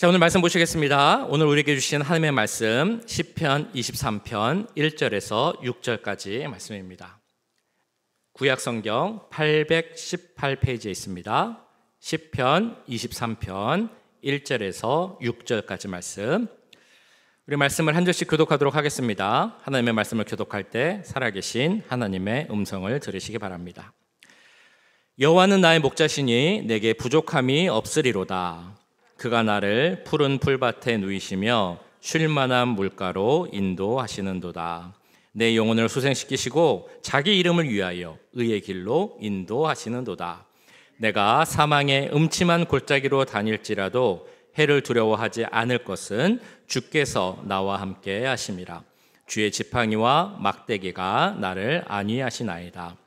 자, 오늘 말씀 보시겠습니다. 오늘 우리에게 주신 하나님의 말씀 시편 23편 1절에서 6절까지 말씀입니다. 구약 성경 818페이지에 있습니다. 시편 23편 1절에서 6절까지 말씀. 우리 말씀을 한 절씩 교독하도록 하겠습니다. 하나님의 말씀을 교독할 때 살아계신 하나님의 음성을 들으시기 바랍니다. 여호와는 나의 목자시니 내게 부족함이 없으리로다. 그가 나를 푸른 풀밭에 누이시며 쉴 만한 물가로 인도하시는도다. 내 영혼을 소생시키시고 자기 이름을 위하여 의의 길로 인도하시는도다. 내가 사망의 음침한 골짜기로 다닐지라도 해를 두려워하지 않을 것은 주께서 나와 함께 하심이라. 주의 지팡이와 막대기가 나를 안위하시나이다.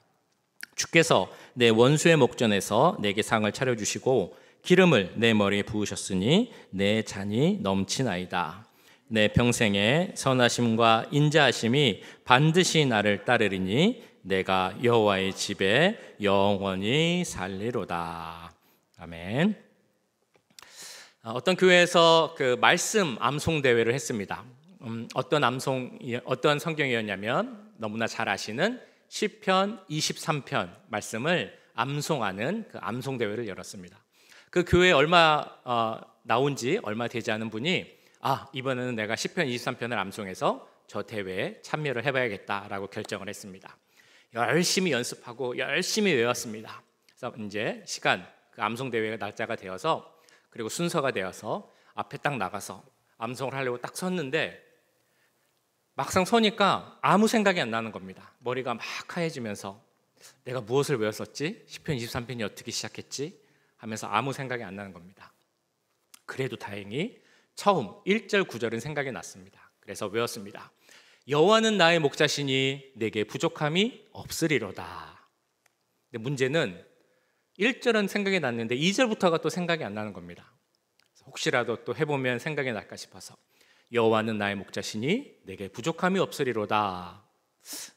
주께서 내 원수의 목전에서 내게 상을 차려주시고 기름을 내 머리에 부으셨으니 내 잔이 넘치나이다. 내 평생에 선하심과 인자하심이 반드시 나를 따르리니 내가 여호와의 집에 영원히 살리로다. 아멘. 어떤 교회에서 그 말씀 암송 대회를 했습니다. 어떤 성경이었냐면 너무나 잘 아시는 시편 23편 말씀을 암송하는 그 암송 대회를 열었습니다. 그 교회에 나온 지 얼마 되지 않은 분이 이번에는 내가 시편 23편을 암송해서 저 대회에 참여를 해봐야겠다라고 결정을 했습니다. 열심히 연습하고 열심히 외웠습니다. 그래서 이제 그 암송 대회가 날짜가 되어서 그리고 순서가 되어서 앞에 딱 나가서 암송을 하려고 딱 섰는데 막상 서니까 아무 생각이 안 나는 겁니다. 머리가 막 하얘지면서 내가 무엇을 외웠었지? 시편 23편이 어떻게 시작했지? 하면서 아무 생각이 안 나는 겁니다. 그래도 다행히 처음 1절 9절은 생각이 났습니다. 그래서 외웠습니다. 여호와는 나의 목자시니 내게 부족함이 없으리로다. 근데 문제는 1절은 생각이 났는데 2절부터가 또 생각이 안 나는 겁니다. 혹시라도 또 해보면 생각이 날까 싶어서 여호와는 나의 목자시니 내게 부족함이 없으리로다.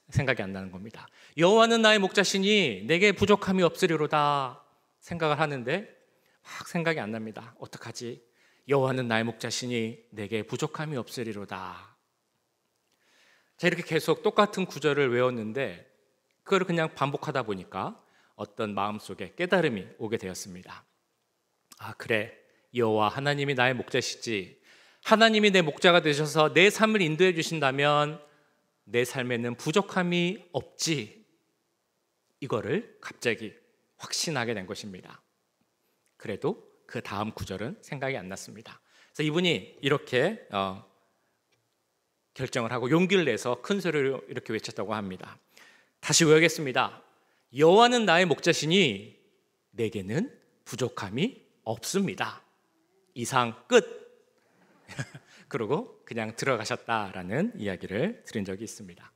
생각이 안 나는 겁니다. 여호와는 나의 목자시니 내게 부족함이 없으리로다. 생각을 하는데 막 생각이 안 납니다. 어떡하지? 여호와는 나의 목자시니 내게 부족함이 없으리로다. 자, 이렇게 계속 똑같은 구절을 외웠는데 그걸 그냥 반복하다 보니까 어떤 마음속에 깨달음이 오게 되었습니다. 그래, 여호와 하나님이 나의 목자시지. 하나님이 내 목자가 되셔서 내 삶을 인도해 주신다면 내 삶에는 부족함이 없지. 이거를 갑자기 확신하게 된 것입니다. 그래도 그 다음 구절은 생각이 안 났습니다. 그래서 이분이 이렇게 결정을 하고 용기를 내서 큰 소리로 이렇게 외쳤다고 합니다. 다시 외우겠습니다. 여호와는 나의 목자시니 내게는 부족함이 없습니다. 이상 끝. 그러고 그냥 들어가셨다라는 이야기를 들은 적이 있습니다.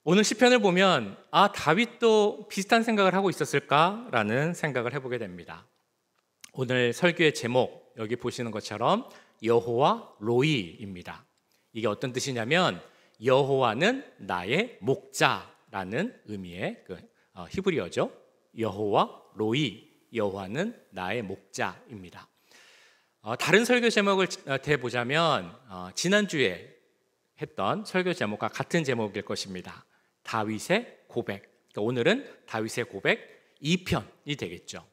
오늘 시편을 보면 다윗도 비슷한 생각을 하고 있었을까라는 생각을 해보게 됩니다. 오늘 설교의 제목 여기 보시는 것처럼 여호와 로이입니다. 이게 어떤 뜻이냐면 여호와는 나의 목자라는 의미의 히브리어죠. 여호와 로이, 여호와는 나의 목자입니다. 다른 설교 제목을 대보자면 지난주에 했던 설교 제목과 같은 제목일 것입니다. 다윗의 고백. 그러니까 오늘은 다윗의 고백 2편이 되겠죠.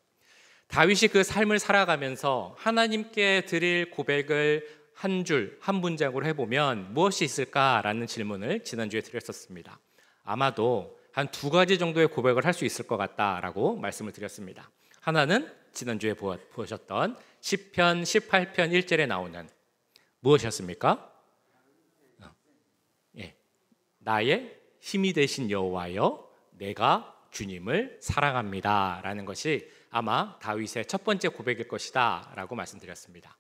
다윗이 그 삶을 살아가면서 하나님께 드릴 고백을 한 줄, 한 문장으로 해보면 무엇이 있을까라는 질문을 지난주에 드렸었습니다. 아마도 한 2가지 정도의 고백을 할 수 있을 것 같다라고 말씀을 드렸습니다. 하나는 지난주에 보셨던 시편 18편 1절에 나오는 무엇이었습니까? 나의 힘이 되신 여호와여 내가 주님을 사랑합니다 라는 것이 아마 다윗의 첫 번째 고백일 것이다 라고 말씀드렸습니다.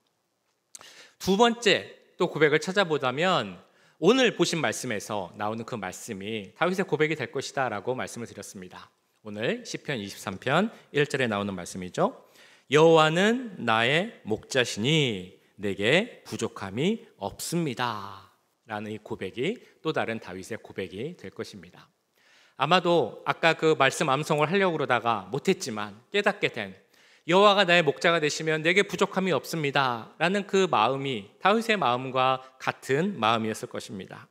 두 번째 또 고백을 찾아보자면 오늘 보신 말씀에서 나오는 그 말씀이 다윗의 고백이 될 것이다 라고 말씀을 드렸습니다. 오늘 시편 23편 1절에 나오는 말씀이죠. 여호와는 나의 목자시니 내게 부족함이 없습니다 라는 이 고백이 또 다른 다윗의 고백이 될 것입니다. 아마도 아까 그 말씀 암송을 하려고 그러다가 못했지만 깨닫게 된 여호와가 나의 목자가 되시면 내게 부족함이 없습니다 라는 그 마음이 다윗의 마음과 같은 마음이었을 것입니다.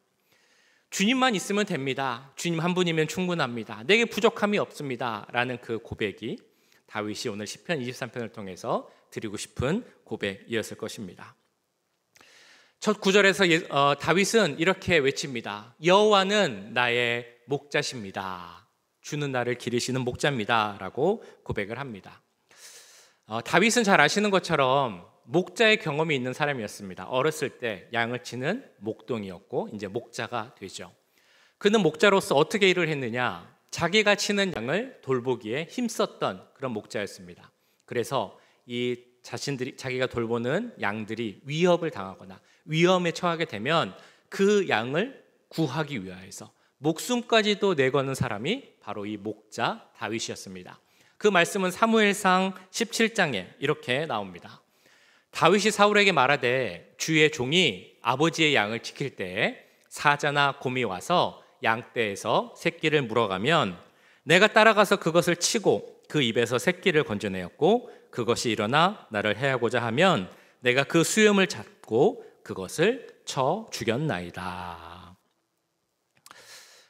주님만 있으면 됩니다. 주님 한 분이면 충분합니다. 내게 부족함이 없습니다 라는 그 고백이 다윗이 오늘 시편 23편을 통해서 드리고 싶은 고백이었을 것입니다. 첫 구절에서 다윗은 이렇게 외칩니다. 여호와는 나의 목자십니다. 주는 나를 기르시는 목자입니다 라고 고백을 합니다. 다윗은 잘 아시는 것처럼 목자의 경험이 있는 사람이었습니다. 어렸을 때 양을 치는 목동이었고 이제 목자가 되죠. 그는 목자로서 어떻게 일을 했느냐? 자기가 치는 양을 돌보기에 힘썼던 그런 목자였습니다. 그래서 자기가 돌보는 양들이 위협을 당하거나 위험에 처하게 되면 그 양을 구하기 위하여서 목숨까지도 내거는 사람이 바로 이 목자 다윗이었습니다. 그 말씀은 사무엘상 17장에 이렇게 나옵니다. 다윗이 사울에게 말하되 주의 종이 아버지의 양을 지킬 때에 사자나 곰이 와서 양떼에서 새끼를 물어가면 내가 따라가서 그것을 치고 그 입에서 새끼를 건져내었고 그것이 일어나 나를 해하고자 하면 내가 그 수염을 잡고 그것을 쳐 죽였나이다.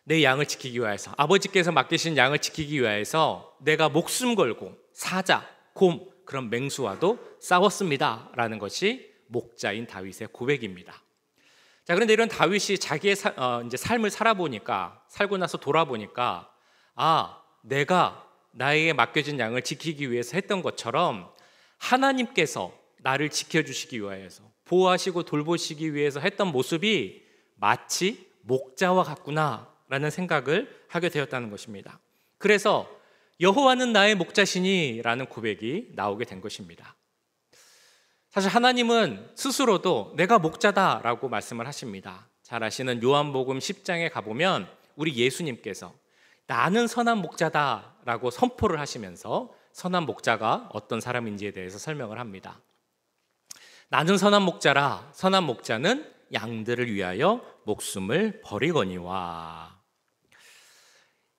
내 양을 지키기 위해서, 아버지께서 맡기신 양을 지키기 위해서 내가 목숨 걸고 사자, 곰, 그런 맹수와도 싸웠습니다 라는 것이 목자인 다윗의 고백입니다. 자, 그런데 이런 다윗이 자기의 이제 삶을 살고 나서 돌아보니까 내가 나에게 맡겨진 양을 지키기 위해서 했던 것처럼 하나님께서 나를 지켜주시기 위해서 보호하시고 돌보시기 위해서 했던 모습이 마치 목자와 같구나 라는 생각을 하게 되었다는 것입니다. 그래서 여호와는 나의 목자시니 라는 고백이 나오게 된 것입니다. 사실 하나님은 스스로도 내가 목자다라고 말씀을 하십니다. 잘 아시는 요한복음 10장에 가보면 우리 예수님께서 나는 선한 목자다라고 선포를 하시면서 선한 목자가 어떤 사람인지에 대해서 설명을 합니다. 나는 선한 목자라. 선한 목자는 양들을 위하여 목숨을 버리거니와.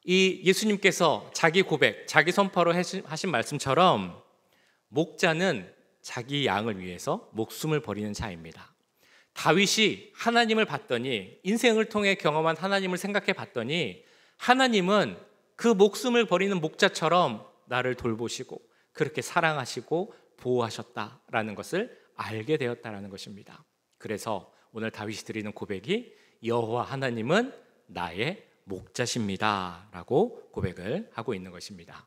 이 예수님께서 자기 고백, 자기 선포로 하신 말씀처럼 목자는 자기 양을 위해서 목숨을 버리는 자입니다. 다윗이 하나님을 봤더니, 인생을 통해 경험한 하나님을 생각해 봤더니 하나님은 그 목숨을 버리는 목자처럼 나를 돌보시고 그렇게 사랑하시고 보호하셨다라는 것을 알게 되었다라는 것입니다. 그래서 오늘 다윗이 드리는 고백이 여호와 하나님은 나의 목자십니다 라고 고백을 하고 있는 것입니다.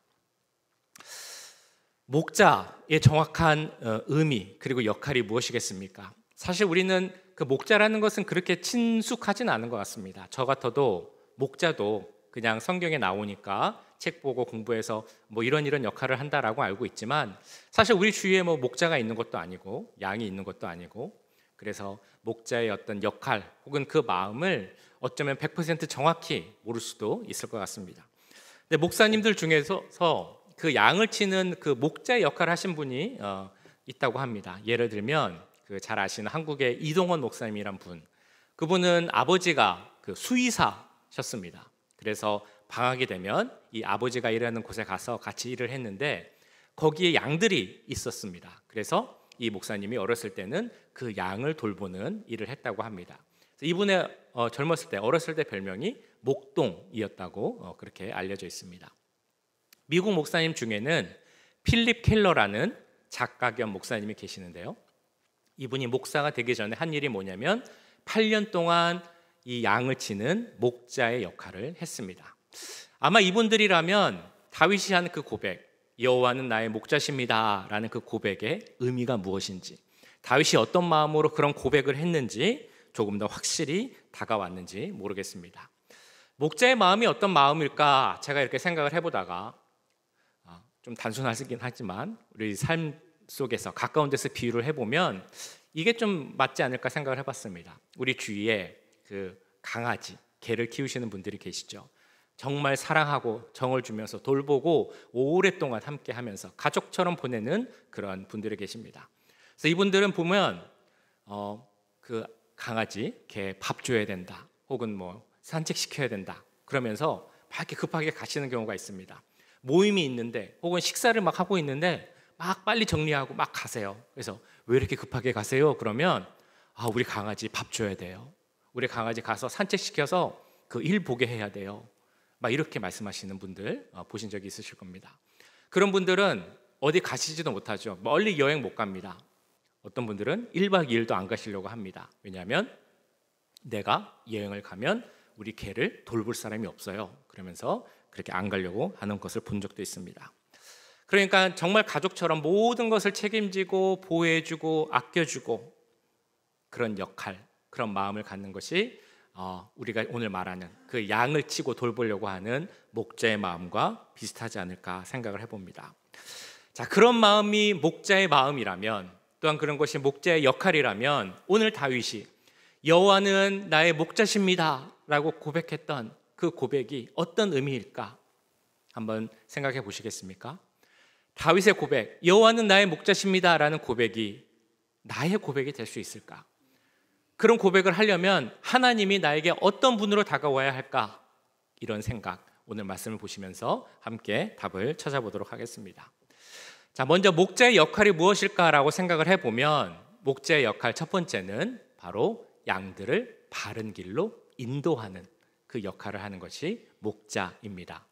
목자의 정확한 의미 그리고 역할이 무엇이겠습니까? 사실 우리는 그 목자라는 것은 그렇게 친숙하진 않은 것 같습니다. 저 같아도 목자도 그냥 성경에 나오니까 책 보고 공부해서 뭐 이런 역할을 한다라고 알고 있지만 사실 우리 주위에 뭐 목자가 있는 것도 아니고 양이 있는 것도 아니고, 그래서 목자의 어떤 역할 혹은 그 마음을 어쩌면 100% 정확히 모를 수도 있을 것 같습니다. 근데 목사님들 중에서 그 양을 치는 그 목자의 역할을 하신 분이 있다고 합니다. 예를 들면 그 잘 아시는 한국의 이동원 목사님이란 분, 그분은 아버지가 그 수의사셨습니다. 그래서 방학이 되면 이 아버지가 일하는 곳에 가서 같이 일을 했는데 거기에 양들이 있었습니다. 그래서 이 목사님이 어렸을 때는 그 양을 돌보는 일을 했다고 합니다. 이분의 젊었을 때, 어렸을 때 별명이 목동이었다고 그렇게 알려져 있습니다. 미국 목사님 중에는 필립 켈러라는 작가 겸 목사님이 계시는데요. 이분이 목사가 되기 전에 한 일이 뭐냐면 8년 동안 이 양을 치는 목자의 역할을 했습니다. 아마 이분들이라면 다윗이 하는 그 고백, 여호와는 나의 목자십니다 라는 그 고백의 의미가 무엇인지, 다윗이 어떤 마음으로 그런 고백을 했는지 조금 더 확실히 다가왔는지 모르겠습니다. 목자의 마음이 어떤 마음일까 제가 이렇게 생각을 해보다가 좀 단순하긴 하지만 우리 삶 속에서 가까운 데서 비유를 해보면 이게 좀 맞지 않을까 생각을 해봤습니다. 우리 주위에 그 강아지, 개를 키우시는 분들이 계시죠. 정말 사랑하고 정을 주면서 돌보고 오랫동안 함께 하면서 가족처럼 보내는 그런 분들이 계십니다. 그래서 이분들은 보면 그 강아지, 개 밥 줘야 된다 혹은 뭐 산책시켜야 된다 그러면서 막 이렇게 급하게 가시는 경우가 있습니다. 모임이 있는데 혹은 식사를 막 하고 있는데 막 빨리 정리하고 막 가세요. 그래서 왜 이렇게 급하게 가세요? 그러면 우리 강아지 밥 줘야 돼요. 우리 강아지 가서 산책시켜서 그 일 보게 해야 돼요. 막 이렇게 말씀하시는 분들 보신 적이 있으실 겁니다. 그런 분들은 어디 가시지도 못하죠. 멀리 여행 못 갑니다. 어떤 분들은 1박 2일도 안 가시려고 합니다. 왜냐하면 내가 여행을 가면 우리 개를 돌볼 사람이 없어요. 그러면서 그렇게 안 가려고 하는 것을 본 적도 있습니다. 그러니까 정말 가족처럼 모든 것을 책임지고 보호해주고 아껴주고 그런 역할, 그런 마음을 갖는 것이 우리가 오늘 말하는 그 양을 치고 돌보려고 하는 목자의 마음과 비슷하지 않을까 생각을 해봅니다. 자, 그런 마음이 목자의 마음이라면, 또한 그런 것이 목자의 역할이라면, 오늘 다윗이 여호와는 나의 목자십니다 라고 고백했던 그 고백이 어떤 의미일까? 한번 생각해 보시겠습니까? 다윗의 고백, 여호와는 나의 목자십니다 라는 고백이 나의 고백이 될 수 있을까? 그런 고백을 하려면 하나님이 나에게 어떤 분으로 다가와야 할까? 이런 생각, 오늘 말씀을 보시면서 함께 답을 찾아보도록 하겠습니다. 자, 먼저 목자의 역할이 무엇일까라고 생각을 해보면, 목자의 역할 첫 번째는 바로 양들을 바른 길로 인도하는 그 역할을 하는 것이 목자입니다.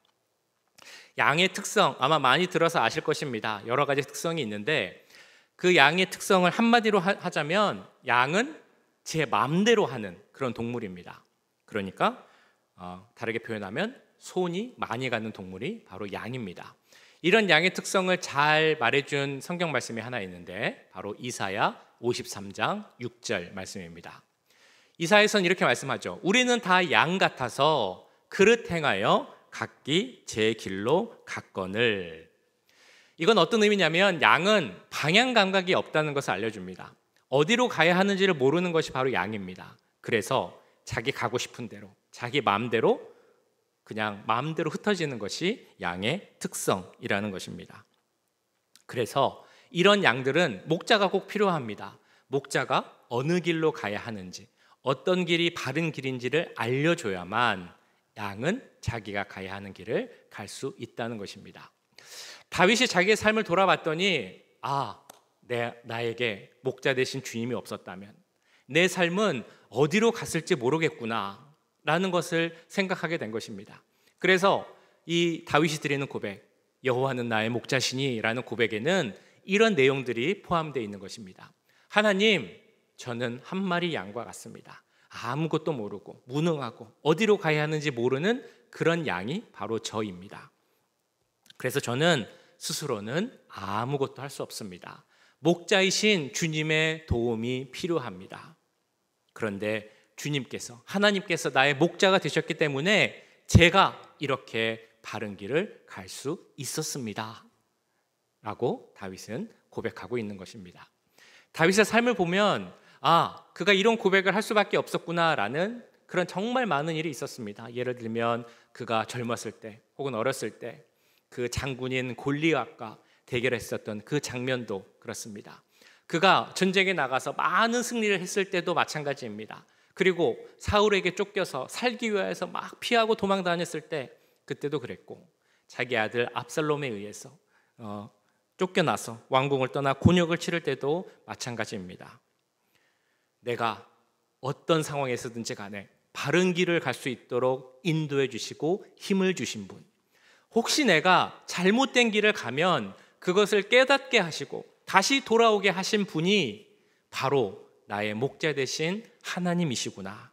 양의 특성 아마 많이 들어서 아실 것입니다. 여러 가지 특성이 있는데 그 양의 특성을 한마디로 하자면 양은 제 마음대로 하는 그런 동물입니다. 그러니까 다르게 표현하면 손이 많이 가는 동물이 바로 양입니다. 이런 양의 특성을 잘 말해준 성경 말씀이 하나 있는데 바로 이사야 53장 6절 말씀입니다. 이사야에서는 이렇게 말씀하죠. 우리는 다 양 같아서 그릇 행하여 각기 제 길로 갔거늘. 이건 어떤 의미냐면 양은 방향 감각이 없다는 것을 알려줍니다. 어디로 가야 하는지를 모르는 것이 바로 양입니다. 그래서 자기 가고 싶은 대로, 자기 마음대로 그냥 마음대로 흩어지는 것이 양의 특성이라는 것입니다. 그래서 이런 양들은 목자가 꼭 필요합니다. 목자가 어느 길로 가야 하는지, 어떤 길이 바른 길인지를 알려줘야만 양은 자기가 가야 하는 길을 갈 수 있다는 것입니다. 다윗이 자기의 삶을 돌아봤더니 나에게 목자 되신 주님이 없었다면 내 삶은 어디로 갔을지 모르겠구나 라는 것을 생각하게 된 것입니다. 그래서 이 다윗이 드리는 고백, 여호와는 나의 목자시니 라는 고백에는 이런 내용들이 포함되어 있는 것입니다. 하나님, 저는 한 마리 양과 같습니다. 아무것도 모르고 무능하고 어디로 가야 하는지 모르는 그런 양이 바로 저입니다. 그래서 저는 스스로는 아무것도 할 수 없습니다. 목자이신 주님의 도움이 필요합니다. 그런데 주님께서, 하나님께서 나의 목자가 되셨기 때문에 제가 이렇게 바른 길을 갈 수 있었습니다 라고 다윗은 고백하고 있는 것입니다. 다윗의 삶을 보면 그가 이런 고백을 할 수밖에 없었구나라는 그런 정말 많은 일이 있었습니다. 예를 들면 그가 젊었을 때 혹은 어렸을 때 그 장군인 골리앗과 대결했었던 그 장면도 그렇습니다. 그가 전쟁에 나가서 많은 승리를 했을 때도 마찬가지입니다. 그리고 사울에게 쫓겨서 살기 위해서 막 피하고 도망 다녔을 때 그때도 그랬고, 자기 아들 압살롬에 의해서 쫓겨나서 왕궁을 떠나 곤욕을 치를 때도 마찬가지입니다. 내가 어떤 상황에서든지 간에 바른 길을 갈 수 있도록 인도해 주시고 힘을 주신 분, 혹시 내가 잘못된 길을 가면 그것을 깨닫게 하시고 다시 돌아오게 하신 분이 바로 나의 목자 되신 하나님이시구나.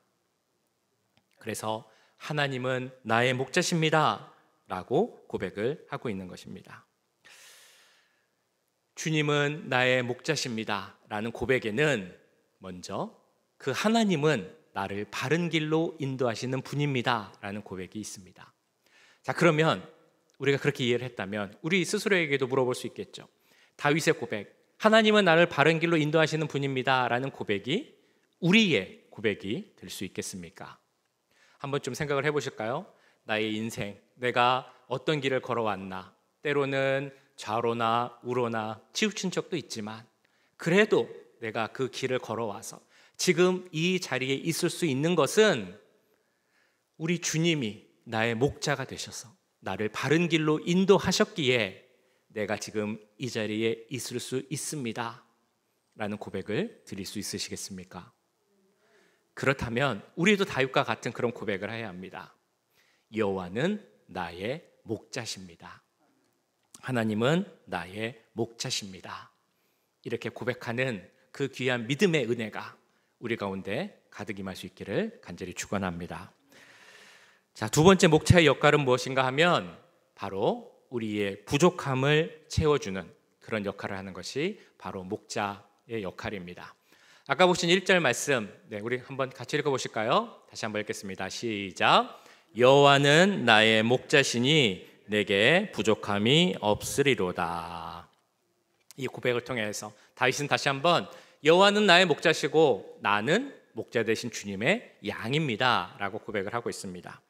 그래서 하나님은 나의 목자십니다 라고 고백을 하고 있는 것입니다. 주님은 나의 목자십니다 라는 고백에는 먼저 그 하나님은 나를 바른 길로 인도하시는 분입니다 라는 고백이 있습니다. 자, 그러면 우리가 그렇게 이해를 했다면 우리 스스로에게도 물어볼 수 있겠죠. 다윗의 고백, 하나님은 나를 바른 길로 인도하시는 분입니다 라는 고백이 우리의 고백이 될 수 있겠습니까? 한번 좀 생각을 해보실까요? 나의 인생, 내가 어떤 길을 걸어왔나, 때로는 좌로나 우로나 치우친 적도 있지만 그래도 내가 그 길을 걸어와서 지금 이 자리에 있을 수 있는 것은 우리 주님이 나의 목자가 되셔서 나를 바른 길로 인도하셨기에 내가 지금 이 자리에 있을 수 있습니다 라는 고백을 드릴 수 있으시겠습니까? 그렇다면 우리도 다윗과 같은 그런 고백을 해야 합니다. 여호와는 나의 목자십니다. 하나님은 나의 목자십니다. 이렇게 고백하는 그 귀한 믿음의 은혜가 우리 가운데 가득 임할 수 있기를 간절히 축원합니다. 자, 두 번째 목자의 역할은 무엇인가 하면 바로 우리의 부족함을 채워주는 그런 역할을 하는 것이 바로 목자의 역할입니다. 아까 보신 1절 말씀, 우리 한번 같이 읽어보실까요? 다시 한번 읽겠습니다. 시작. 여호와는 나의 목자시니 내게 부족함이 없으리로다. 이 고백을 통해서 다윗은 다시 한번 여호와는 나의 목자시고 나는 목자 되신 주님의 양입니다 라고 고백을 하고 있습니다.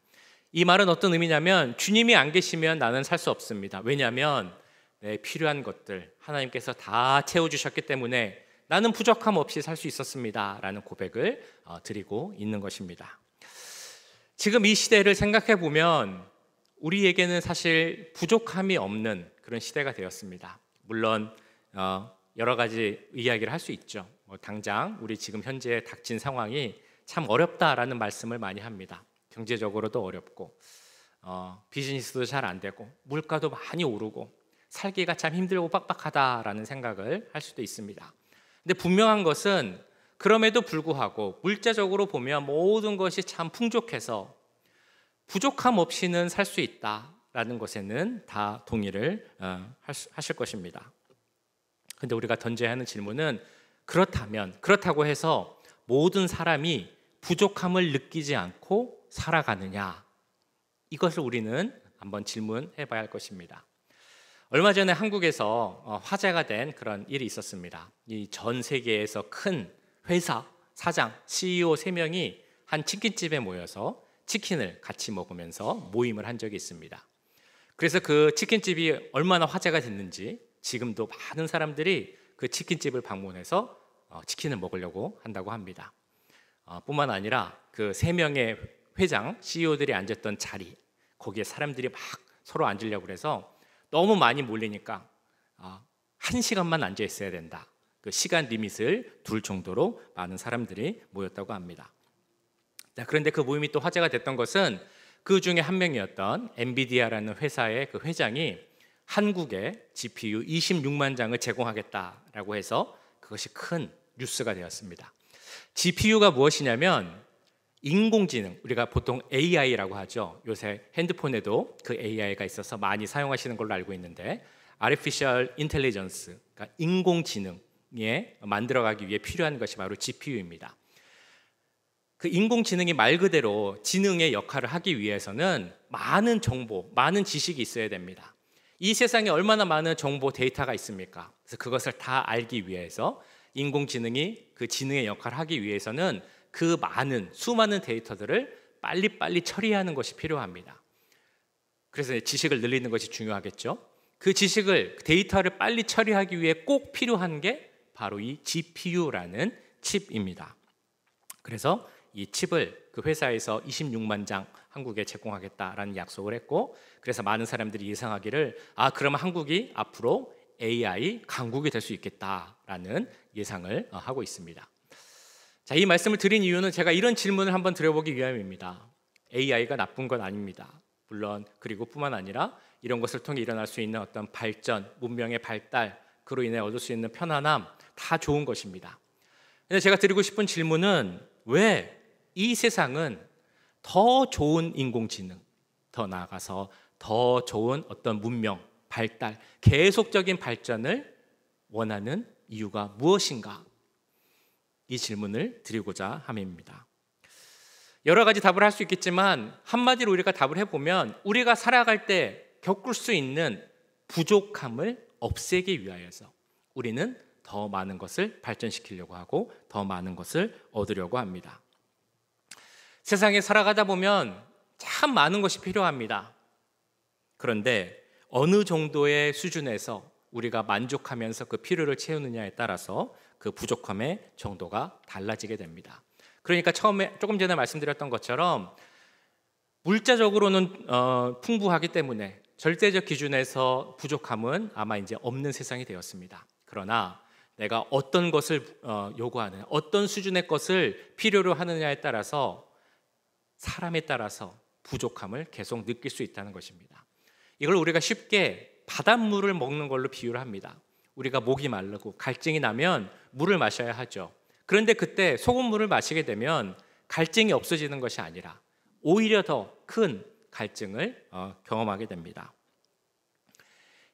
이 말은 어떤 의미냐면 주님이 안 계시면 나는 살 수 없습니다. 왜냐하면 내 필요한 것들 하나님께서 다 채워주셨기 때문에 나는 부족함 없이 살 수 있었습니다 라는 고백을 드리고 있는 것입니다. 지금 이 시대를 생각해 보면 우리에게는 사실 부족함이 없는 그런 시대가 되었습니다. 물론 여러 가지 이야기를 할 수 있죠. 당장 우리 지금 현재 닥친 상황이 참 어렵다라는 말씀을 많이 합니다. 경제적으로도 어렵고 비즈니스도 잘 안 되고 물가도 많이 오르고 살기가 참 힘들고 빡빡하다라는 생각을 할 수도 있습니다. 근데 분명한 것은 그럼에도 불구하고 물자적으로 보면 모든 것이 참 풍족해서 부족함 없이는 살 수 있다라는 것에는 다 동의를 하실 것입니다. 근데 우리가 던져야 하는 질문은 그렇다고 해서 모든 사람이 부족함을 느끼지 않고 살아가느냐, 이것을 우리는 한번 질문해 봐야 할 것입니다. 얼마 전에 한국에서 화제가 된 그런 일이 있었습니다. 이 전 세계에서 큰 회사 사장, CEO 3명이 한 치킨집에 모여서 치킨을 같이 먹으면서 모임을 한 적이 있습니다. 그래서 그 치킨집이 얼마나 화제가 됐는지 지금도 많은 사람들이 그 치킨집을 방문해서 치킨을 먹으려고 한다고 합니다. 뿐만 아니라 그 3명의 회장, CEO들이 앉았던 자리, 거기에 사람들이 막 서로 앉으려고 해서 너무 많이 몰리니까 1시간만 앉아 있어야 된다. 그 시간 리밋을 둘 정도로 많은 사람들이 모였다고 합니다. 그런데 그 모임이 또 화제가 됐던 것은 그 중에 한 명이었던 엔비디아라는 회사의 그 회장이 한국에 GPU 26만 장을 제공하겠다라고 해서 그것이 큰 뉴스가 되었습니다. GPU가 무엇이냐면 인공지능, 우리가 보통 AI라고 하죠. 요새 핸드폰에도 그 AI가 있어서 많이 사용하시는 걸로 알고 있는데 Artificial Intelligence, 그러니까 인공지능에 만들어가기 위해 필요한 것이 바로 GPU입니다. 그 인공지능이 말 그대로 지능의 역할을 하기 위해서는 많은 정보, 많은 지식이 있어야 됩니다. 이 세상에 얼마나 많은 정보 데이터가 있습니까? 그래서 그것을 다 알기 위해서 인공지능이 그 지능의 역할을 하기 위해서는 그 수많은 데이터들을 빨리빨리 처리하는 것이 필요합니다. 그래서 지식을 늘리는 것이 중요하겠죠. 그 데이터를 빨리 처리하기 위해 꼭 필요한 게 바로 이 GPU라는 칩입니다. 그래서 이 칩을 그 회사에서 26만 장 한국에 제공하겠다라는 약속을 했고, 그래서 많은 사람들이 예상하기를 그러면 한국이 앞으로 AI 강국이 될 수 있겠다라는 예상을 하고 있습니다. 자, 이 말씀을 드린 이유는 제가 이런 질문을 한번 드려보기 위함입니다. AI가 나쁜 건 아닙니다. 물론 그리고 뿐만 아니라 이런 것을 통해 일어날 수 있는 어떤 발전, 문명의 발달, 그로 인해 얻을 수 있는 편안함 다 좋은 것입니다. 근데 제가 드리고 싶은 질문은 왜 이 세상은 더 좋은 인공지능, 더 나아가서 더 좋은 어떤 문명, 발달, 계속적인 발전을 원하는 이유가 무엇인가? 이 질문을 드리고자 함입니다. 여러 가지 답을 할 수 있겠지만 한마디로 우리가 답을 해보면 우리가 살아갈 때 겪을 수 있는 부족함을 없애기 위하여서 우리는 더 많은 것을 발전시키려고 하고 더 많은 것을 얻으려고 합니다. 세상에 살아가다 보면 참 많은 것이 필요합니다. 그런데 어느 정도의 수준에서 우리가 만족하면서 그 필요를 채우느냐에 따라서 그 부족함의 정도가 달라지게 됩니다. 그러니까 조금 전에 말씀드렸던 것처럼 물자적으로는 풍부하기 때문에 절대적 기준에서 부족함은 아마 이제 없는 세상이 되었습니다. 그러나 내가 어떤 것을 요구하느냐, 어떤 수준의 것을 필요로 하느냐에 따라서 사람에 따라서 부족함을 계속 느낄 수 있다는 것입니다. 이걸 우리가 쉽게 바닷물을 먹는 걸로 비유를 합니다. 우리가 목이 마르고 갈증이 나면 물을 마셔야 하죠. 그런데 그때 소금물을 마시게 되면 갈증이 없어지는 것이 아니라 오히려 더 큰 갈증을 경험하게 됩니다.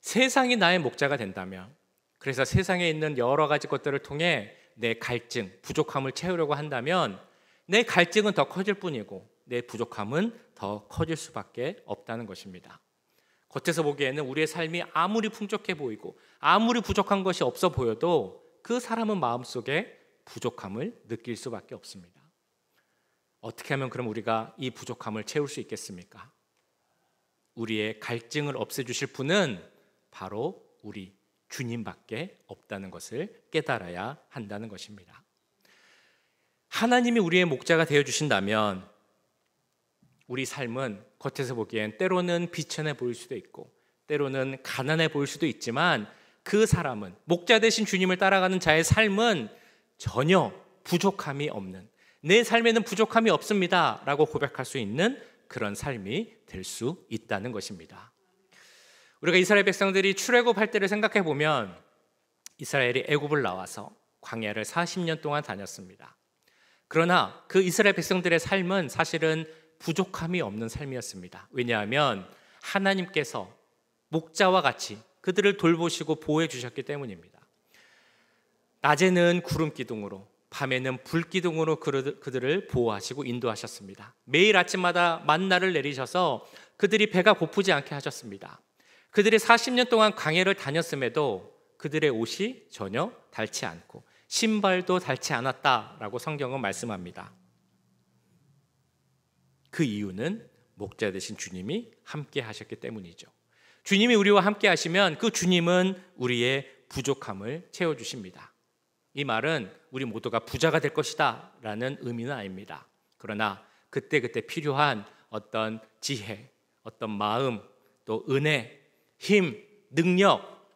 세상이 나의 목자가 된다면, 그래서 세상에 있는 여러 가지 것들을 통해 내 갈증, 부족함을 채우려고 한다면 내 갈증은 더 커질 뿐이고 내 부족함은 더 커질 수밖에 없다는 것입니다. 겉에서 보기에는 우리의 삶이 아무리 풍족해 보이고 아무리 부족한 것이 없어 보여도 그 사람은 마음속에 부족함을 느낄 수밖에 없습니다. 어떻게 하면 그럼 우리가 이 부족함을 채울 수 있겠습니까? 우리의 갈증을 없애주실 분은 바로 우리 주님밖에 없다는 것을 깨달아야 한다는 것입니다. 하나님이 우리의 목자가 되어주신다면 우리 삶은 겉에서 보기엔 때로는 비천해 보일 수도 있고 때로는 가난해 보일 수도 있지만 그 사람은, 목자 되신 주님을 따라가는 자의 삶은 전혀 부족함이 없는, 내 삶에는 부족함이 없습니다 라고 고백할 수 있는 그런 삶이 될 수 있다는 것입니다. 우리가 이스라엘 백성들이 출애굽할 때를 생각해 보면 이스라엘이 애굽을 나와서 광야를 40년 동안 다녔습니다. 그러나 그 이스라엘 백성들의 삶은 사실은 부족함이 없는 삶이었습니다. 왜냐하면 하나님께서 목자와 같이 그들을 돌보시고 보호해 주셨기 때문입니다. 낮에는 구름 기둥으로, 밤에는 불 기둥으로 그들을 보호하시고 인도하셨습니다. 매일 아침마다 만나를 내리셔서 그들이 배가 고프지 않게 하셨습니다. 그들이 40년 동안 광야를 다녔음에도 그들의 옷이 전혀 닳지 않고 신발도 닳지 않았다라고 성경은 말씀합니다. 그 이유는 목자 되신 주님이 함께 하셨기 때문이죠. 주님이 우리와 함께 하시면 그 주님은 우리의 부족함을 채워주십니다. 이 말은 우리 모두가 부자가 될 것이다 라는 의미는 아닙니다. 그러나 그때그때 필요한 어떤 지혜, 어떤 마음, 또 은혜, 힘, 능력,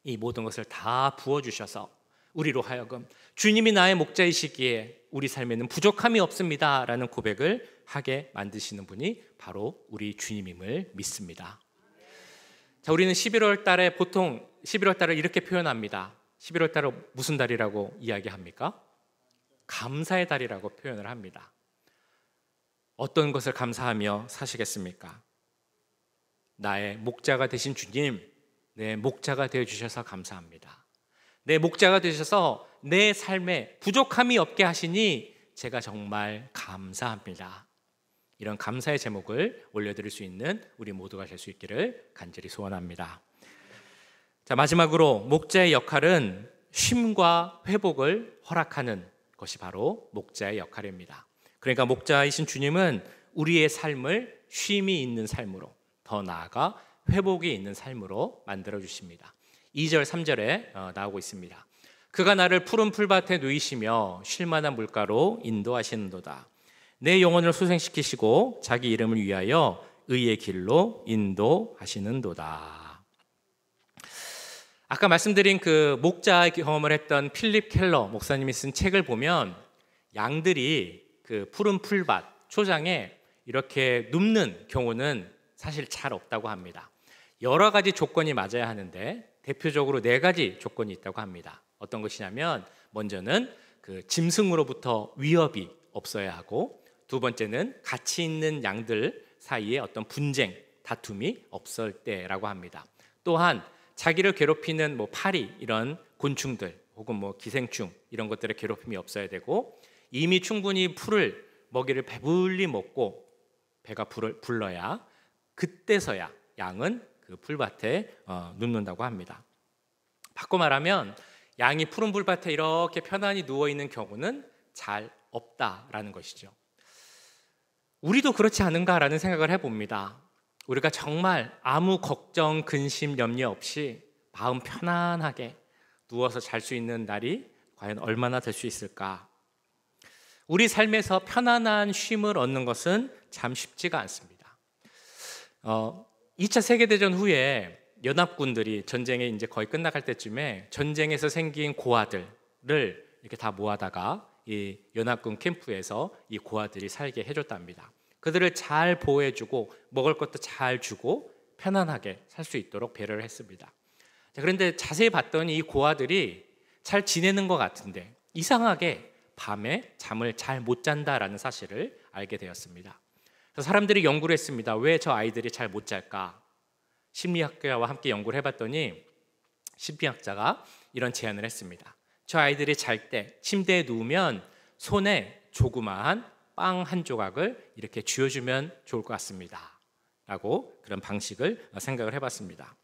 이 모든 것을 다 부어주셔서 우리로 하여금 주님이 나의 목자이시기에 우리 삶에는 부족함이 없습니다 라는 고백을 하게 만드시는 분이 바로 우리 주님임을 믿습니다. 자, 우리는 11월 달에 보통 11월 달을 이렇게 표현합니다. 11월 달을 무슨 달이라고 이야기합니까? 감사의 달이라고 표현을 합니다. 어떤 것을 감사하며 사시겠습니까? 나의 목자가 되신 주님, 내 목자가 되어주셔서 감사합니다. 내 목자가 되셔서 내 삶에 부족함이 없게 하시니 제가 정말 감사합니다. 이런 감사의 제목을 올려드릴 수 있는 우리 모두가 될 수 있기를 간절히 소원합니다. 자, 마지막으로 목자의 역할은 쉼과 회복을 허락하는 것이 바로 목자의 역할입니다. 그러니까 목자이신 주님은 우리의 삶을 쉼이 있는 삶으로, 더 나아가 회복이 있는 삶으로 만들어 주십니다. 2절 3절에 나오고 있습니다. 그가 나를 푸른 풀밭에 누이시며 쉴만한 물가로 인도하시는도다. 내 영혼을 소생시키시고 자기 이름을 위하여 의의 길로 인도하시는도다. 아까 말씀드린 그 목자 경험을 했던 필립 켈러 목사님이 쓴 책을 보면 양들이 그 푸른 풀밭, 초장에 이렇게 눕는 경우는 사실 잘 없다고 합니다. 여러 가지 조건이 맞아야 하는데 대표적으로 4가지 조건이 있다고 합니다. 어떤 것이냐면 먼저는 그 짐승으로부터 위협이 없어야 하고, 두 번째는 같이 있는 양들 사이에 어떤 분쟁, 다툼이 없을 때라고 합니다. 또한 자기를 괴롭히는 파리 이런 곤충들 혹은 기생충 이런 것들의 괴롭힘이 없어야 되고, 이미 충분히 풀을 먹이를 배불리 먹고 배가 불러야 그때서야 양은 그 풀밭에 눕는다고 합니다. 바꿔 말하면 양이 푸른 풀밭에 이렇게 편안히 누워 있는 경우는 잘 없다라는 것이죠. 우리도 그렇지 않은가라는 생각을 해봅니다. 우리가 정말 아무 걱정, 근심, 염려 없이 마음 편안하게 누워서 잘 수 있는 날이 과연 얼마나 될 수 있을까? 우리 삶에서 편안한 쉼을 얻는 것은 참 쉽지가 않습니다. 2차 세계대전 후에 연합군들이 전쟁이 이제 거의 끝나갈 때쯤에 전쟁에서 생긴 고아들을 이렇게 다 모아다가 이 연합군 캠프에서 이 고아들이 살게 해줬답니다. 그들을 잘 보호해주고 먹을 것도 잘 주고 편안하게 살 수 있도록 배려를 했습니다. 그런데 자세히 봤더니 이 고아들이 잘 지내는 것 같은데 이상하게 밤에 잠을 잘 못 잔다라는 사실을 알게 되었습니다. 그래서 사람들이 연구를 했습니다. 왜 저 아이들이 잘 못 잘까? 심리학자와 함께 연구를 해봤더니 심리학자가 이런 제안을 했습니다. 저 아이들이 잘 때 침대에 누우면 손에 조그마한 빵 한 조각을 이렇게 쥐어주면 좋을 것 같습니다 라고 그런 방식을 생각을 해봤습니다.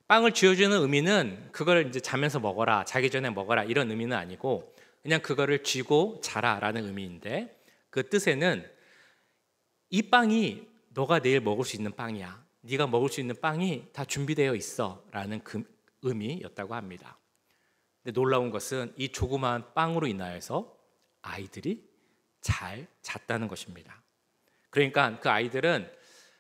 빵을 쥐어주는 의미는 그걸 이제 자면서 먹어라, 자기 전에 먹어라 이런 의미는 아니고 그냥 그거를 쥐고 자라 라는 의미인데, 그 뜻에는 이 빵이 너가 내일 먹을 수 있는 빵이야, 네가 먹을 수 있는 빵이 다 준비되어 있어 라는 그 의미였다고 합니다. 근데 놀라운 것은 이 조그마한 빵으로 인하여서 아이들이 잘 잤다는 것입니다. 그러니까 그 아이들은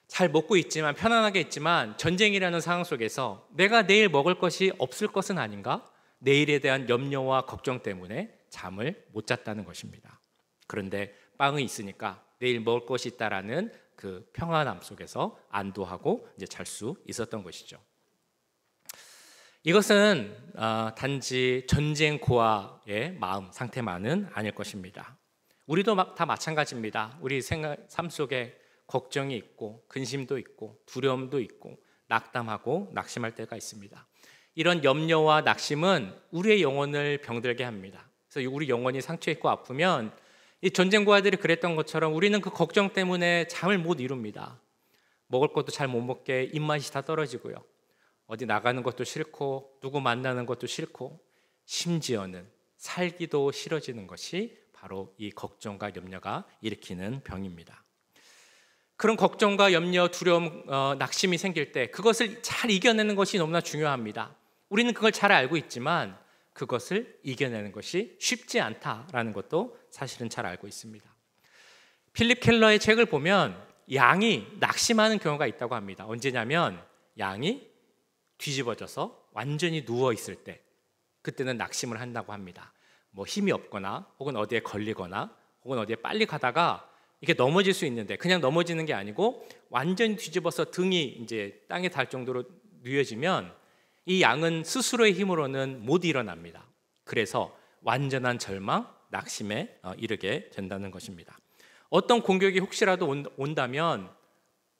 잘 먹고 있지만 편안하게 있지만 전쟁이라는 상황 속에서 내가 내일 먹을 것이 없을 것은 아닌가? 내일에 대한 염려와 걱정 때문에 잠을 못 잤다는 것입니다. 그런데 빵이 있으니까 내일 먹을 것이 있다라는 그 평안함 속에서 안도하고 이제 잘 수 있었던 것이죠. 이것은 단지 전쟁 고아의 마음 상태만은 아닐 것입니다. 우리도 다 마찬가지입니다. 우리 삶 속에 걱정이 있고 근심도 있고 두려움도 있고 낙담하고 낙심할 때가 있습니다. 이런 염려와 낙심은 우리의 영혼을 병들게 합니다. 그래서 우리 영혼이 상처 있고 아프면 이 전쟁 고아들이 그랬던 것처럼 우리는 그 걱정 때문에 잠을 못 이룹니다. 먹을 것도 잘 못 먹게 입맛이 다 떨어지고요. 어디 나가는 것도 싫고 누구 만나는 것도 싫고 심지어는 살기도 싫어지는 것이 바로 이 걱정과 염려가 일으키는 병입니다. 그런 걱정과 염려, 두려움, 낙심이 생길 때 그것을 잘 이겨내는 것이 너무나 중요합니다. 우리는 그걸 잘 알고 있지만 그것을 이겨내는 것이 쉽지 않다라는 것도 사실은 잘 알고 있습니다. 필립 켈러의 책을 보면 양이 낙심하는 경우가 있다고 합니다. 언제냐면 양이 뒤집어져서 완전히 누워 있을 때, 그때는 낙심을 한다고 합니다. 뭐 힘이 없거나 혹은 어디에 걸리거나 혹은 어디에 빨리 가다가 이게 넘어질 수 있는데 그냥 넘어지는 게 아니고 완전히 뒤집어서 등이 이제 땅에 닿을 정도로 누워지면 이 양은 스스로의 힘으로는 못 일어납니다. 그래서 완전한 절망, 낙심에 이르게 된다는 것입니다. 어떤 공격이 혹시라도 온다면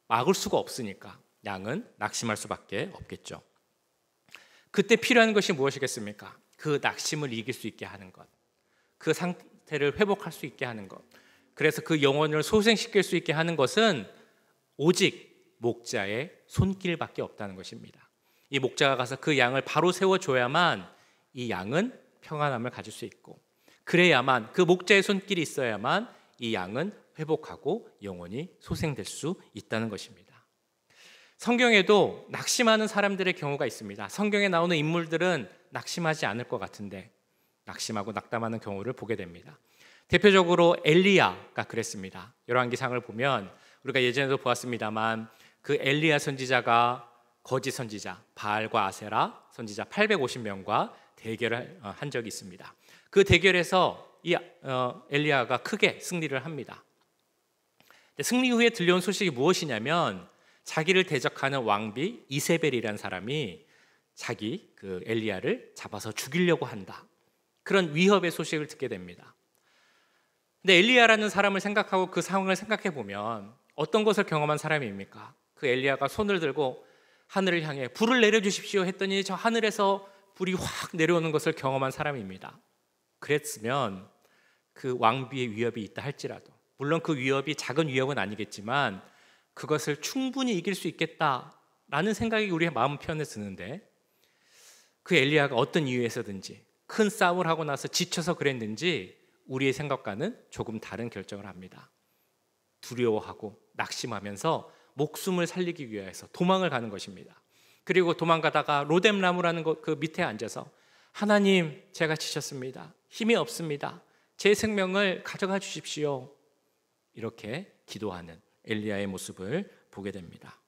막을 수가 없으니까 양은 낙심할 수밖에 없겠죠. 그때 필요한 것이 무엇이겠습니까? 그 낙심을 이길 수 있게 하는 것, 그 상태를 회복할 수 있게 하는 것, 그래서 그 영혼을 소생시킬 수 있게 하는 것은 오직 목자의 손길밖에 없다는 것입니다. 이 목자가 가서 그 양을 바로 세워줘야만 이 양은 평안함을 가질 수 있고, 그래야만, 그 목자의 손길이 있어야만 이 양은 회복하고 영혼이 소생될 수 있다는 것입니다. 성경에도 낙심하는 사람들의 경우가 있습니다. 성경에 나오는 인물들은 낙심하지 않을 것 같은데 낙심하고 낙담하는 경우를 보게 됩니다. 대표적으로 엘리야가 그랬습니다. 열왕기상을 보면 우리가 예전에도 보았습니다만 그 엘리야 선지자가 거짓 선지자 바알과 아세라 선지자 850명과 대결을 한 적이 있습니다. 그 대결에서 이 엘리야가 크게 승리를 합니다. 승리 후에 들려온 소식이 무엇이냐면 자기를 대적하는 왕비 이세벨이라는 사람이 자기 그 엘리야를 잡아서 죽이려고 한다, 그런 위협의 소식을 듣게 됩니다. 근데 엘리야라는 사람을 생각하고 그 상황을 생각해 보면 어떤 것을 경험한 사람입니까? 그 엘리야가 손을 들고 하늘을 향해 불을 내려주십시오 했더니 저 하늘에서 불이 확 내려오는 것을 경험한 사람입니다. 그랬으면 그 왕비의 위협이 있다 할지라도, 물론 그 위협이 작은 위협은 아니겠지만 그것을 충분히 이길 수 있겠다라는 생각이 우리의 마음 편에 드는데, 그 엘리야가 어떤 이유에서든지 큰 싸움을 하고 나서 지쳐서 그랬는지 우리의 생각과는 조금 다른 결정을 합니다. 두려워하고 낙심하면서 목숨을 살리기 위해서 도망을 가는 것입니다. 그리고 도망가다가 로뎀나무라는 그 밑에 앉아서 하나님, 제가 지쳤습니다. 힘이 없습니다. 제 생명을 가져가 주십시오. 이렇게 기도하는 엘리야의 모습을 보게 됩니다.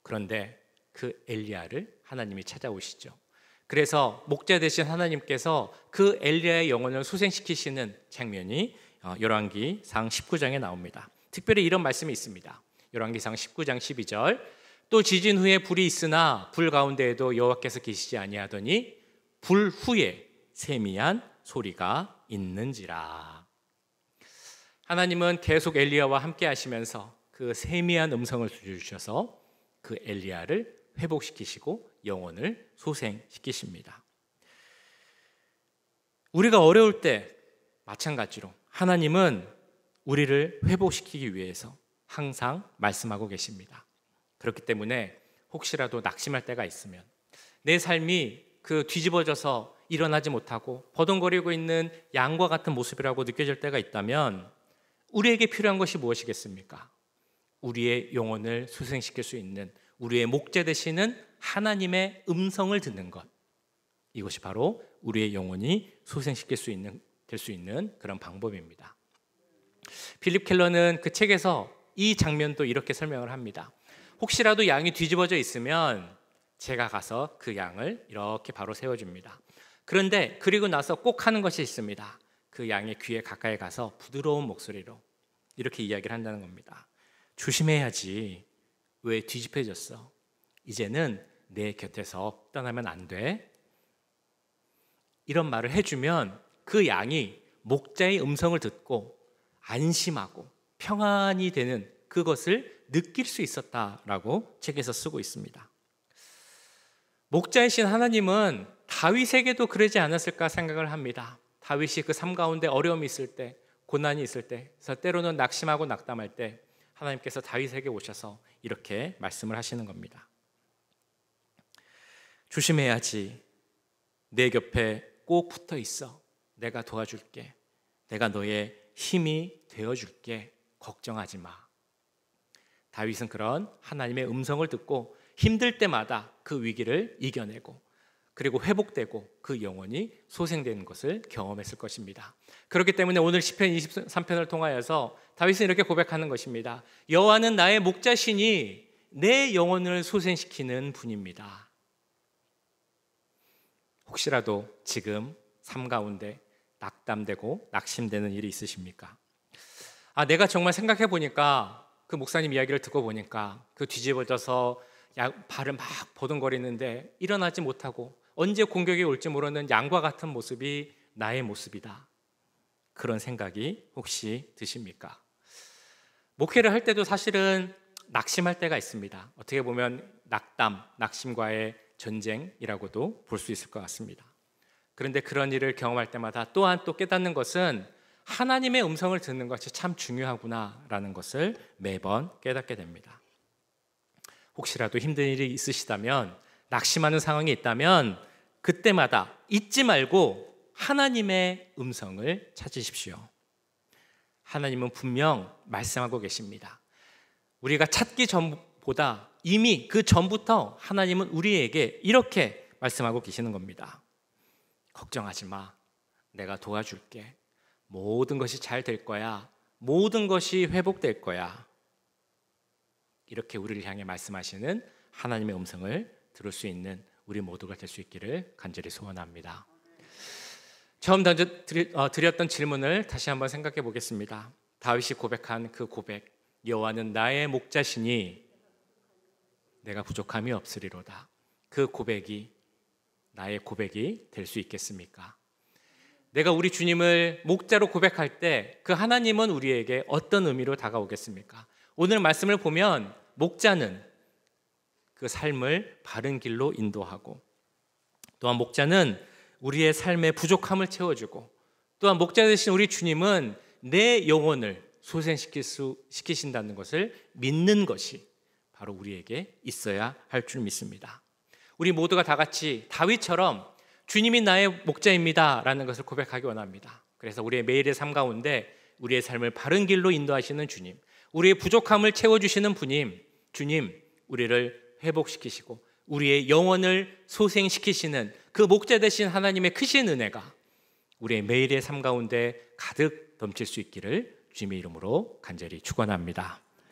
그런데 그 엘리야를 하나님이 찾아오시죠. 그래서 목자 되신 하나님께서 그 엘리야의 영혼을 소생시키시는 장면이 열왕기상 19장에 나옵니다. 특별히 이런 말씀이 있습니다. 열왕기상 19장 12절, 또 지진 후에 불이 있으나 불 가운데에도 여호와께서 계시지 아니하더니 불 후에 세미한 소리가 있는지라. 하나님은 계속 엘리야와 함께 하시면서 그 세미한 음성을 주셔서 그 엘리야를 회복시키시고 영혼을 소생시키십니다. 우리가 어려울 때 마찬가지로 하나님은 우리를 회복시키기 위해서 항상 말씀하고 계십니다. 그렇기 때문에 혹시라도 낙심할 때가 있으면, 내 삶이 그 뒤집어져서 일어나지 못하고 버둥거리고 있는 양과 같은 모습이라고 느껴질 때가 있다면 우리에게 필요한 것이 무엇이겠습니까? 우리의 영혼을 소생시킬 수 있는 우리의 목자 되시는 하나님의 음성을 듣는 것, 이것이 바로 우리의 영혼이 소생시킬 수 있는, 될 수 있는 그런 방법입니다. 필립 켈러는 그 책에서 이 장면도 이렇게 설명을 합니다. 혹시라도 양이 뒤집어져 있으면 제가 가서 그 양을 이렇게 바로 세워줍니다. 그런데 그리고 나서 꼭 하는 것이 있습니다. 그 양의 귀에 가까이 가서 부드러운 목소리로 이렇게 이야기를 한다는 겁니다. 조심해야지. 왜 뒤집혀졌어? 이제는 내 곁에서 떠나면 안 돼. 이런 말을 해주면 그 양이 목자의 음성을 듣고 안심하고 평안이 되는 그것을 느낄 수 있었다라고 책에서 쓰고 있습니다. 목자이신 하나님은 다윗에게도 그러지 않았을까 생각을 합니다. 다윗이 그 삶 가운데 어려움이 있을 때, 고난이 있을 때, 때로는 낙심하고 낙담할 때 하나님께서 다윗에게 오셔서 이렇게 말씀을 하시는 겁니다. 조심해야지. 내 곁에 꼭 붙어 있어. 내가 도와줄게. 내가 너의 힘이 되어줄게. 걱정하지 마. 다윗은 그런 하나님의 음성을 듣고 힘들 때마다 그 위기를 이겨내고 그리고 회복되고 그 영혼이 소생되는 것을 경험했을 것입니다. 그렇기 때문에 오늘 시편 23편을 통하여서 다윗은 이렇게 고백하는 것입니다. 여호와는 나의 목자시니 내 영혼을 소생시키는 분입니다. 혹시라도 지금 삶 가운데 낙담되고 낙심되는 일이 있으십니까? 내가 정말 생각해 보니까 그 목사님 이야기를 듣고 보니까 그 뒤집어져서 발을 막 버둥거리는데 일어나지 못하고 언제 공격이 올지 모르는 양과 같은 모습이 나의 모습이다. 그런 생각이 혹시 드십니까? 목회를 할 때도 사실은 낙심할 때가 있습니다. 어떻게 보면 낙담, 낙심과의 전쟁이라고도 볼 수 있을 것 같습니다. 그런데 그런 일을 경험할 때마다 또한 또 깨닫는 것은 하나님의 음성을 듣는 것이 참 중요하구나라는 것을 매번 깨닫게 됩니다. 혹시라도 힘든 일이 있으시다면, 낙심하는 상황이 있다면 그때마다 잊지 말고 하나님의 음성을 찾으십시오. 하나님은 분명 말씀하고 계십니다. 우리가 찾기 전보다 이미 그 전부터 하나님은 우리에게 이렇게 말씀하고 계시는 겁니다. 걱정하지 마. 내가 도와줄게. 모든 것이 잘 될 거야. 모든 것이 회복될 거야. 이렇게 우리를 향해 말씀하시는 하나님의 음성을 들을 수 있는 우리 모두가 될 수 있기를 간절히 소원합니다. 처음 드렸던 질문을 다시 한번 생각해 보겠습니다. 다윗이 고백한 그 고백, 여호와는 나의 목자시니 내가 부족함이 없으리로다. 그 고백이 나의 고백이 될 수 있겠습니까? 내가 우리 주님을 목자로 고백할 때 그 하나님은 우리에게 어떤 의미로 다가오겠습니까? 오늘 말씀을 보면 목자는 그 삶을 바른 길로 인도하고, 또한 목자는 우리의 삶의 부족함을 채워주고, 또한 목자 되신 우리 주님은 내 영혼을 소생시키신다는 것을 믿는 것이 바로 우리에게 있어야 할 줄 믿습니다. 우리 모두가 다 같이 다윗처럼 주님이 나의 목자입니다 라는 것을 고백하기 원합니다. 그래서 우리의 매일의 삶 가운데 우리의 삶을 바른 길로 인도하시는 주님, 우리의 부족함을 채워주시는 주님, 우리를 회복시키시고 우리의 영혼을 소생시키시는 그 목자 되신 하나님의 크신 은혜가 우리의 매일의 삶 가운데 가득 넘칠 수 있기를 주님의 이름으로 간절히 축원합니다.